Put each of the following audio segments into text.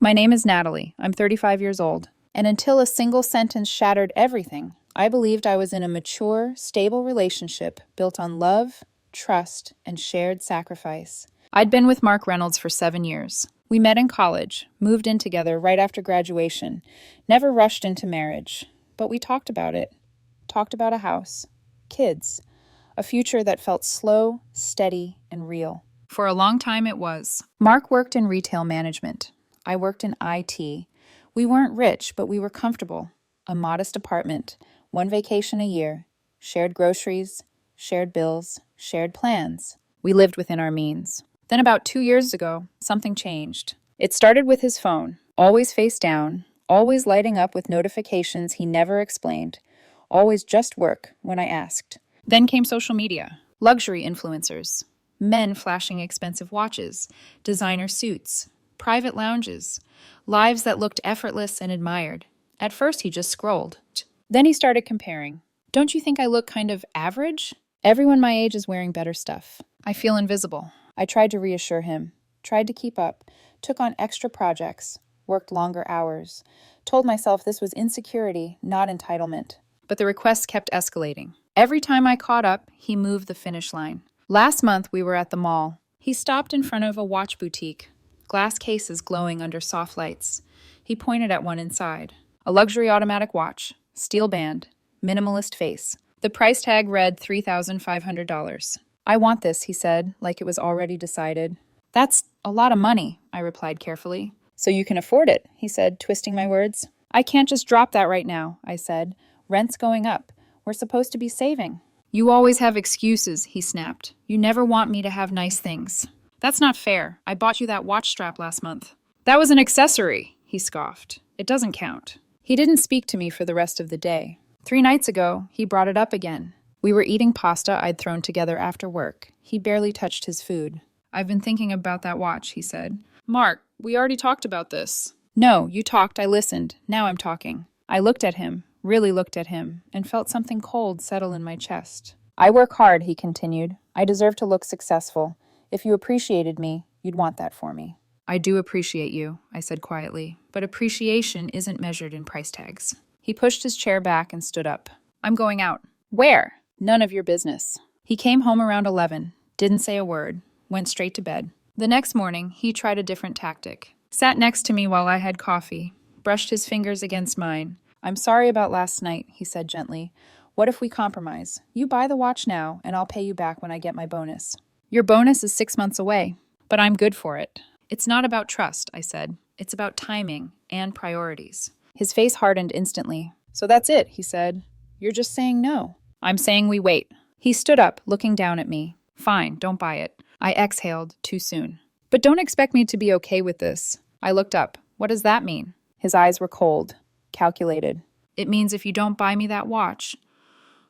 My name is Natalie. I'm 35 years old. And until a single sentence shattered everything, I believed I was in a mature, stable relationship built on love, trust, and shared sacrifice. I'd been with Mark Reynolds for 7 years. We met in college, moved in together right after graduation, never rushed into marriage. But we talked about it. Talked about a house, kids, a future that felt slow, steady, and real. For a long time it was. Mark worked in retail management. I worked in IT. We weren't rich, but we were comfortable. A modest apartment, one vacation a year, shared groceries, shared bills, shared plans. We lived within our means. Then about 2 years ago, something changed. It started with his phone, always face down, always lighting up with notifications he never explained, always just work when I asked. Then came social media, luxury influencers, men flashing expensive watches, designer suits, private lounges, lives that looked effortless and admired. At first, he just scrolled. Then he started comparing. Don't you think I look kind of average? Everyone my age is wearing better stuff. I feel invisible. I tried to reassure him, tried to keep up, took on extra projects, worked longer hours, told myself this was insecurity, not entitlement. But the requests kept escalating. Every time I caught up, he moved the finish line. Last month, we were at the mall. He stopped in front of a watch boutique, glass cases glowing under soft lights. He pointed at one inside. A luxury automatic watch, steel band, minimalist face. The price tag read $3,500. I want this, he said, like it was already decided. That's a lot of money, I replied carefully. So you can afford it, he said, twisting my words. I can't just drop that right now, I said. Rent's going up. We're supposed to be saving. You always have excuses, he snapped. You never want me to have nice things. That's not fair. I bought you that watch strap last month. That was an accessory, he scoffed. It doesn't count. He didn't speak to me for the rest of the day. 3 nights ago, he brought it up again. We were eating pasta I'd thrown together after work. He barely touched his food. I've been thinking about that watch, he said. Mark, we already talked about this. No, you talked, I listened. Now I'm talking. I looked at him, really looked at him, and felt something cold settle in my chest. I work hard, he continued. I deserve to look successful. If you appreciated me, you'd want that for me. I do appreciate you, I said quietly, but appreciation isn't measured in price tags. He pushed his chair back and stood up. I'm going out. Where? None of your business. He came home around 11, didn't say a word, went straight to bed. The next morning, he tried a different tactic. Sat next to me while I had coffee, brushed his fingers against mine. I'm sorry about last night, he said gently. What if we compromise? You buy the watch now, and I'll pay you back when I get my bonus. Your bonus is 6 months away, but I'm good for it. It's not about trust, I said. It's about timing and priorities. His face hardened instantly. So that's it, he said. You're just saying no. I'm saying we wait. He stood up, looking down at me. Fine, don't buy it. I exhaled too soon. But don't expect me to be okay with this. I looked up. What does that mean? His eyes were cold, calculated. It means if you don't buy me that watch,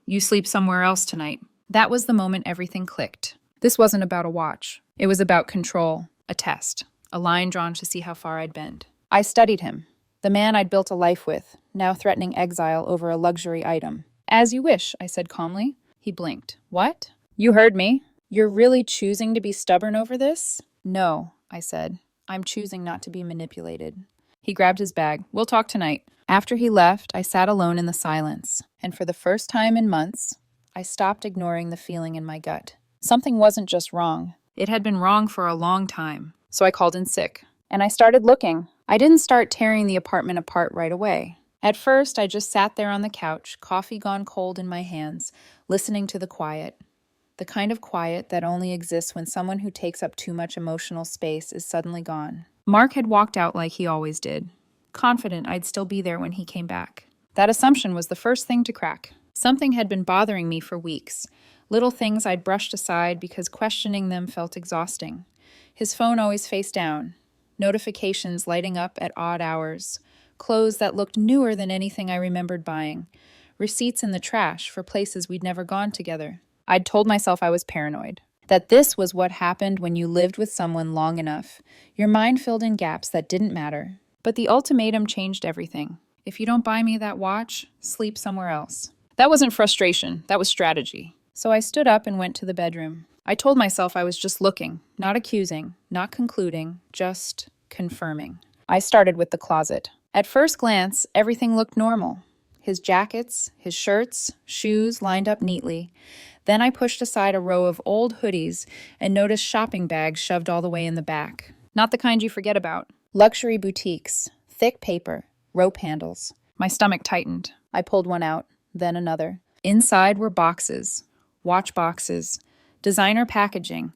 you sleep somewhere else tonight. That was the moment everything clicked. This wasn't about a watch. It was about control, a test, a line drawn to see how far I'd bend. I studied him, the man I'd built a life with, now threatening exile over a luxury item. As you wish, I said calmly. He blinked. What? You heard me. You're really choosing to be stubborn over this? No, I said. I'm choosing not to be manipulated. He grabbed his bag. We'll talk tonight. After he left, I sat alone in the silence, and for the first time in months, I stopped ignoring the feeling in my gut. Something wasn't just wrong. It had been wrong for a long time. So I called in sick. And I started looking. I didn't start tearing the apartment apart right away. At first, I just sat there on the couch, coffee gone cold in my hands, listening to the quiet. The kind of quiet that only exists when someone who takes up too much emotional space is suddenly gone. Mark had walked out like he always did, confident I'd still be there when he came back. That assumption was the first thing to crack. Something had been bothering me for weeks. Little things I'd brushed aside because questioning them felt exhausting. His phone always face down, notifications lighting up at odd hours, clothes that looked newer than anything I remembered buying, receipts in the trash for places we'd never gone together. I'd told myself I was paranoid, that this was what happened when you lived with someone long enough. Your mind filled in gaps that didn't matter. But the ultimatum changed everything. If you don't buy me that watch, sleep somewhere else. That wasn't frustration, that was strategy. So I stood up and went to the bedroom. I told myself I was just looking, not accusing, not concluding, just confirming. I started with the closet. At first glance, everything looked normal. His jackets, his shirts, shoes lined up neatly. Then I pushed aside a row of old hoodies and noticed shopping bags shoved all the way in the back. Not the kind you forget about. Luxury boutiques, thick paper, rope handles. My stomach tightened. I pulled one out, then another. Inside were boxes, watch boxes, designer packaging,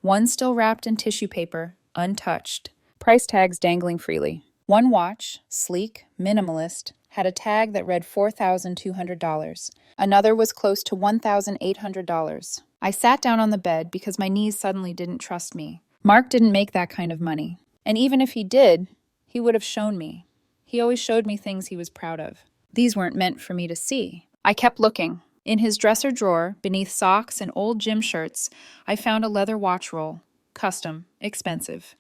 one still wrapped in tissue paper, untouched. Price tags dangling freely. One watch, sleek, minimalist, had a tag that read $4,200. Another was close to $1,800. I sat down on the bed because my knees suddenly didn't trust me. Mark didn't make that kind of money. And even if he did, he would have shown me. He always showed me things he was proud of. These weren't meant for me to see. I kept looking. In his dresser drawer, beneath socks and old gym shirts, I found a leather watch roll. Custom, expensive.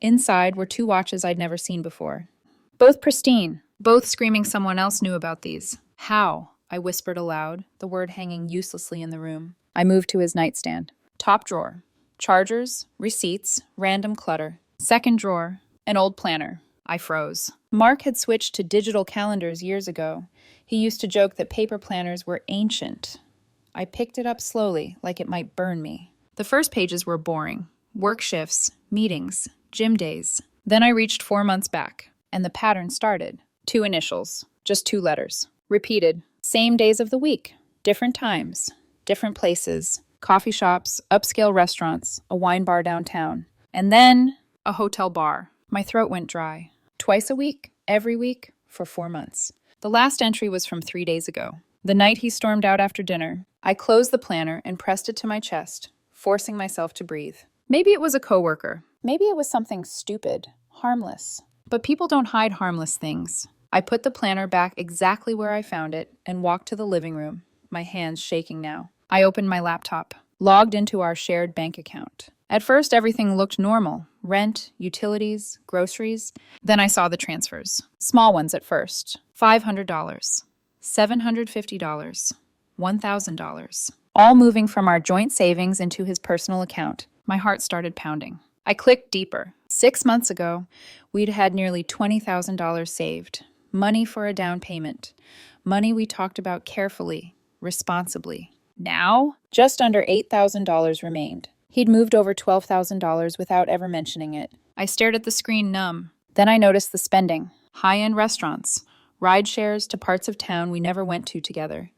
Inside were two watches I'd never seen before. Both pristine, both screaming someone else knew about these. How? I whispered aloud, the word hanging uselessly in the room. I moved to his nightstand. Top drawer. Chargers, receipts, random clutter. Second drawer, an old planner. I froze. Mark had switched to digital calendars years ago. He used to joke that paper planners were ancient. I picked it up slowly, like it might burn me. The first pages were boring. Work shifts, meetings, gym days. Then I reached 4 months back, and the pattern started. 2 initials, just 2 letters. Repeated, same days of the week, different times, different places, coffee shops, upscale restaurants, a wine bar downtown, and then a hotel bar. My throat went dry. Twice a week, every week, for 4 months. The last entry was from 3 days ago. The night he stormed out after dinner, I closed the planner and pressed it to my chest, forcing myself to breathe. Maybe it was a coworker. Maybe it was something stupid, harmless. But people don't hide harmless things. I put the planner back exactly where I found it and walked to the living room, my hands shaking now. I opened my laptop, logged into our shared bank account. At first, everything looked normal. Rent, utilities, groceries. Then I saw the transfers. Small ones at first. $500, $750, $1,000. All moving from our joint savings into his personal account. My heart started pounding. I clicked deeper. 6 months ago, we'd had nearly $20,000 saved. Money for a down payment. Money we talked about carefully, responsibly. Now, just under $8,000 remained. He'd moved over $12,000 without ever mentioning it. I stared at the screen numb. Then I noticed the spending. High-end restaurants, ride shares to parts of town we never went to together.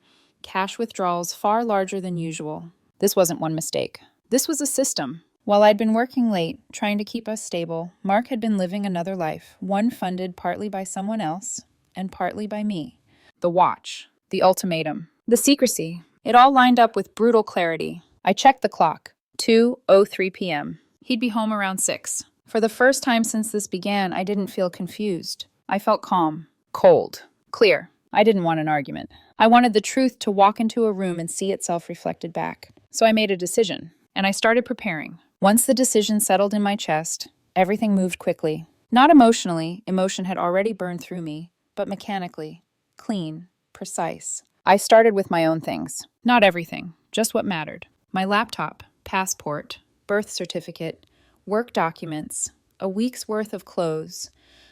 Cash withdrawals far larger than usual. This wasn't one mistake. This was a system. While I'd been working late, trying to keep us stable, Mark had been living another life, one funded partly by someone else and partly by me. The watch, the ultimatum, the secrecy, it all lined up with brutal clarity. I checked the clock. 2:03 p.m. He'd be home around 6. For the first time since this began, I didn't feel confused. I felt calm, cold, clear. I didn't want an argument. I wanted the truth to walk into a room and see itself reflected back. So I made a decision, and I started preparing. Once the decision settled in my chest, everything moved quickly. Not emotionally, emotion had already burned through me, but mechanically, clean, precise. I started with my own things. Not everything, just what mattered. My laptop, passport, birth certificate, work documents, a week's worth of clothes,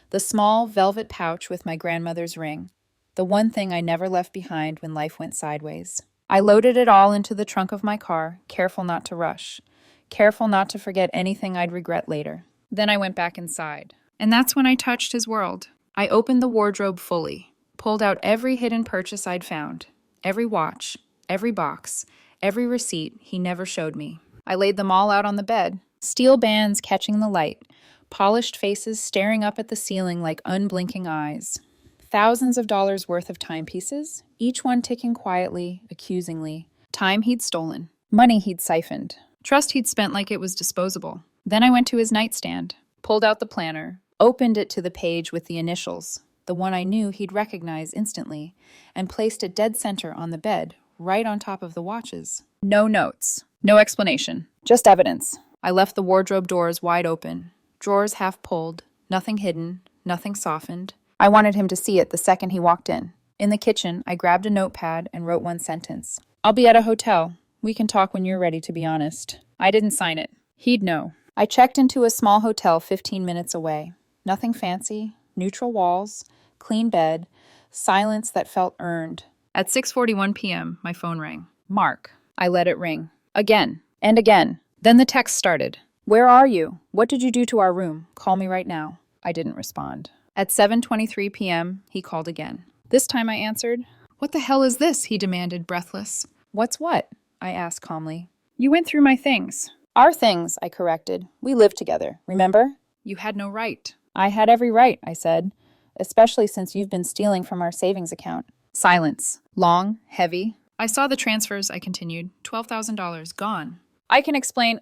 the small velvet pouch with my grandmother's ring, the one thing I never left behind when life went sideways. I loaded it all into the trunk of my car, careful not to rush, careful not to forget anything I'd regret later. Then I went back inside. And that's when I touched his world. I opened the wardrobe fully, pulled out every hidden purchase I'd found, every watch, every box, every receipt he never showed me. I laid them all out on the bed, steel bands catching the light, polished faces staring up at the ceiling like unblinking eyes. Thousands of dollars worth of timepieces, each one ticking quietly, accusingly. Time he'd stolen, money he'd siphoned, trust he'd spent like it was disposable. Then I went to his nightstand, pulled out the planner, opened it to the page with the initials, the one I knew he'd recognize instantly, and placed it dead center on the bed, right on top of the watches. No notes, no explanation, just evidence. I left the wardrobe doors wide open, drawers half pulled, nothing hidden, nothing softened. I wanted him to see it the second he walked in. In the kitchen, I grabbed a notepad and wrote one sentence. "I'll be at a hotel. We can talk when you're ready, to be honest." I didn't sign it. He'd know. I checked into a small hotel 15 minutes away. Nothing fancy, neutral walls, clean bed, silence that felt earned. At 6:41 p.m., my phone rang. Mark. I let it ring. Again and again. Then the text started. Where are you? What did you do to our room? Call me right now. I didn't respond. At 7:23 p.m., he called again. This time I answered. What the hell is this? He demanded, breathless. What's what? I asked calmly. You went through my things. Our things, I corrected. We live together, remember? You had no right. I had every right, I said, especially since you've been stealing from our savings account. Silence. Long, heavy. I saw the transfers, I continued. $12,000 gone. I can explain,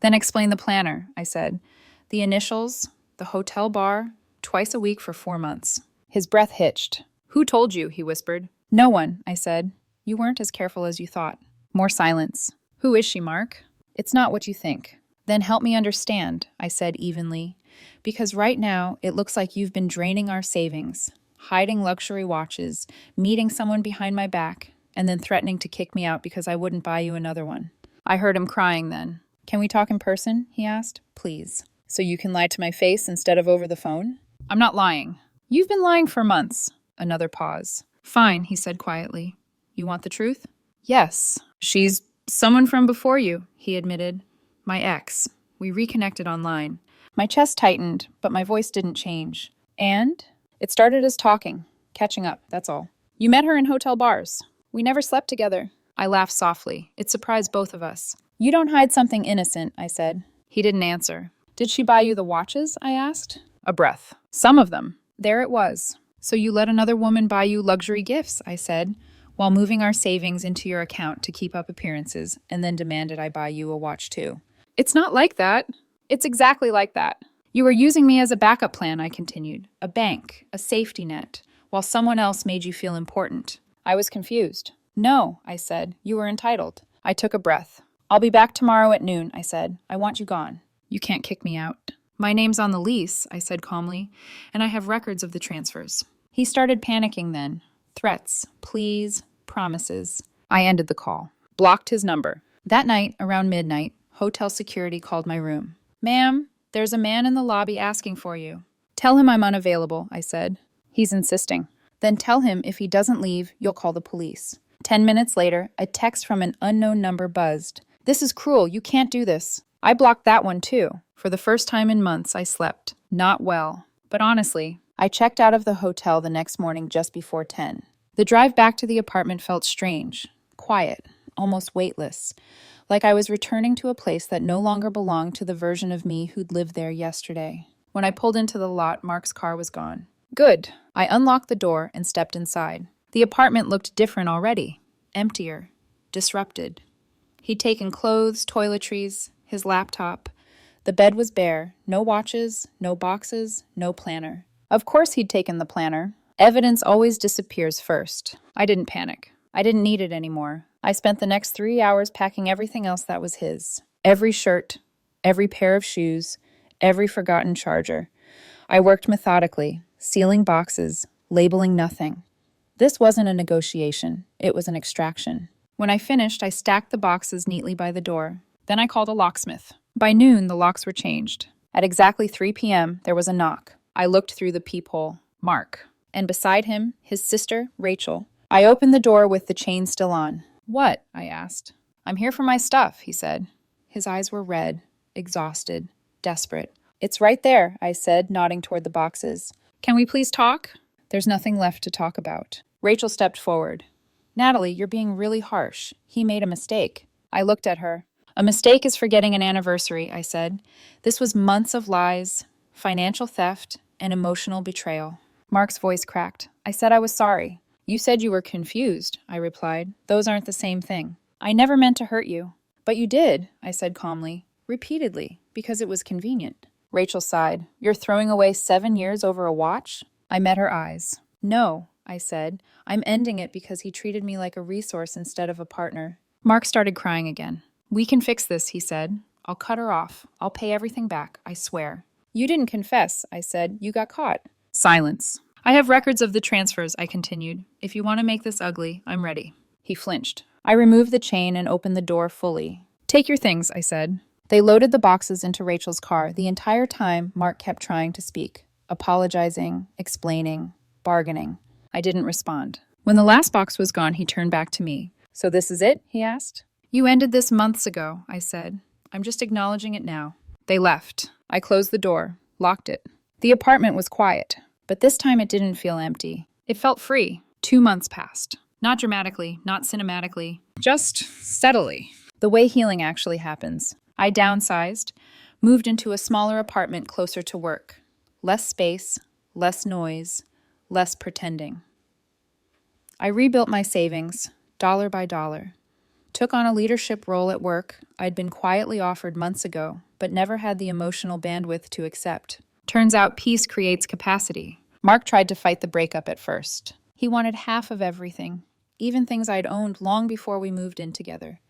Then explain the planner, I said. The initials, the hotel bar, twice a week for 4 months. His breath hitched. Who told you? He whispered. No one, I said. You weren't as careful as you thought. More silence. Who is she, Mark? It's not what you think. Then help me understand, I said evenly. Because right now, it looks like you've been draining our savings, hiding luxury watches, meeting someone behind my back, and then threatening to kick me out because I wouldn't buy you another one. I heard him crying then. Can we talk in person? He asked. Please. So you can lie to my face instead of over the phone? I'm not lying. You've been lying for months. Another pause. Fine, he said quietly. You want the truth? Yes. She's someone from before you, he admitted. My ex. We reconnected online. My chest tightened, but my voice didn't change. And? It started as talking. Catching up, that's all. You met her in hotel bars. We never slept together. I laughed softly. It surprised both of us. You don't hide something innocent, I said. He didn't answer. Did she buy you the watches? I asked. A breath. Some of them. There it was. So you let another woman buy you luxury gifts, I said, while moving our savings into your account to keep up appearances, and then demanded I buy you a watch too. It's not like that. It's exactly like that. You were using me as a backup plan, I continued. A bank, a safety net, while someone else made you feel important. I was confused. No, I said. You were entitled. I took a breath. I'll be back tomorrow at noon, I said. I want you gone. You can't kick me out. My name's on the lease, I said calmly, and I have records of the transfers. He started panicking then. Threats, pleas, promises. I ended the call. Blocked his number. That night, around midnight, hotel security called my room. Ma'am, there's a man in the lobby asking for you. Tell him I'm unavailable, I said. He's insisting. Then tell him if he doesn't leave, you'll call the police. 10 minutes later, a text from an unknown number buzzed. This is cruel. You can't do this. I blocked that one too. For the first time in months, I slept. Not well. But honestly, I checked out of the hotel the next morning just before 10. The drive back to the apartment felt strange, quiet, almost weightless, like I was returning to a place that no longer belonged to the version of me who'd lived there yesterday. When I pulled into the lot, Mark's car was gone. Good. I unlocked the door and stepped inside. The apartment looked different already. Emptier. Disrupted. He'd taken clothes, toiletries, his laptop. The bed was bare. No watches, no boxes, no planner. Of course he'd taken the planner. Evidence always disappears first. I didn't panic. I didn't need it anymore. I spent the next 3 hours packing everything else that was his. Every shirt, every pair of shoes, every forgotten charger. I worked methodically, sealing boxes, labeling nothing. This wasn't a negotiation. It was an extraction. When I finished, I stacked the boxes neatly by the door. Then I called a locksmith. By noon, the locks were changed. At exactly 3 p.m., there was a knock. I looked through the peephole. Mark. And beside him, his sister, Rachel. I opened the door with the chain still on. What? I asked. I'm here for my stuff, he said. His eyes were red, exhausted, desperate. It's right there, I said, nodding toward the boxes. Can we please talk? There's nothing left to talk about. Rachel stepped forward. Natalie, you're being really harsh. He made a mistake. I looked at her. A mistake is forgetting an anniversary, I said. This was months of lies, financial theft, and emotional betrayal. Mark's voice cracked. I said I was sorry. You said you were confused, I replied. Those aren't the same thing. I never meant to hurt you. But you did, I said calmly. Repeatedly, because it was convenient. Rachel sighed. You're throwing away 7 years over a watch? I met her eyes. No, I said. I'm ending it because he treated me like a resource instead of a partner. Mark started crying again. We can fix this, he said. I'll cut her off. I'll pay everything back, I swear. You didn't confess, I said. You got caught. Silence. I have records of the transfers, I continued. If you want to make this ugly, I'm ready. He flinched. I removed the chain and opened the door fully. Take your things, I said. They loaded the boxes into Rachel's car. The entire time, Mark kept trying to speak. apologizing, explaining, bargaining. I didn't respond. When the last box was gone, he turned back to me. "So this is it?" he asked. "You ended this months ago," I said. "I'm just acknowledging it now." They left. I closed the door, locked it. The apartment was quiet, but this time it didn't feel empty. It felt free. 2 months passed. Not dramatically, not cinematically, just steadily. The way healing actually happens. I downsized, moved into a smaller apartment closer to work. Less space, less noise, less pretending. I rebuilt my savings, dollar by dollar. Took on a leadership role at work I'd been quietly offered months ago, but never had the emotional bandwidth to accept. Turns out peace creates capacity. Mark tried to fight the breakup at first. He wanted half of everything, even things I'd owned long before we moved in together.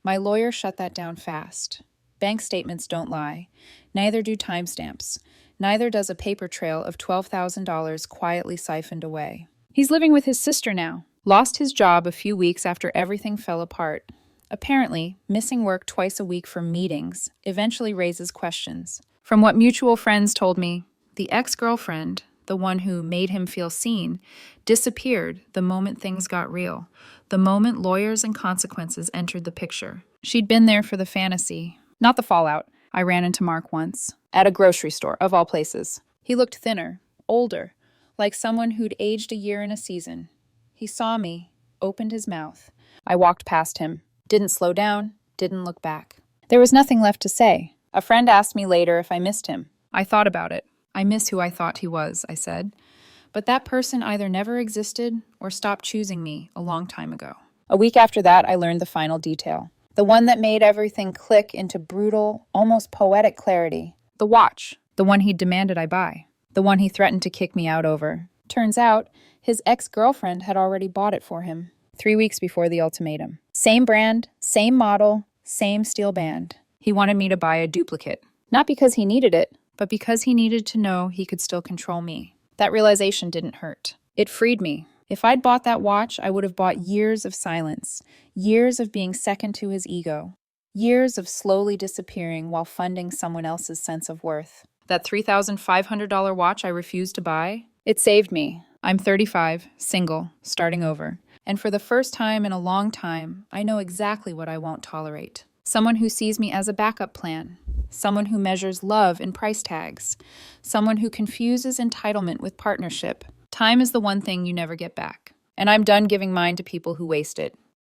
My lawyer shut that down fast. Bank statements don't lie. Neither do timestamps. Neither does a paper trail of $12,000 quietly siphoned away. He's living with his sister now. Lost his job a few weeks after everything fell apart. Apparently, missing work twice a week for meetings eventually raises questions. From what mutual friends told me, the ex-girlfriend, the one who made him feel seen, disappeared the moment things got real, the moment lawyers and consequences entered the picture. She'd been there for the fantasy, not the fallout. I ran into Mark once, at a grocery store, of all places. He looked thinner, older, like someone who'd aged a year in a season. He saw me, opened his mouth. I walked past him, didn't slow down, didn't look back. There was nothing left to say. A friend asked me later if I missed him. I thought about it. "I miss who I thought he was," I said. But that person either never existed or stopped choosing me a long time ago. A week after that, I learned the final detail. The one that made everything click into brutal, almost poetic clarity. The watch. The one he demanded I buy. The one he threatened to kick me out over. Turns out, his ex-girlfriend had already bought it for him 3 weeks before the ultimatum. Same brand, same model, same steel band. He wanted me to buy a duplicate. Not because he needed it, but because he needed to know he could still control me. That realization didn't hurt. It freed me. If I'd bought that watch, I would have bought years of silence, years of being second to his ego, years of slowly disappearing while funding someone else's sense of worth. That $3,500 watch I refused to buy, it saved me. I'm 35, single, starting over. And for the first time in a long time, I know exactly what I won't tolerate. Someone who sees me as a backup plan. Someone who measures love in price tags. Someone who confuses entitlement with partnership. Time is the one thing you never get back. And I'm done giving mine to people who waste it.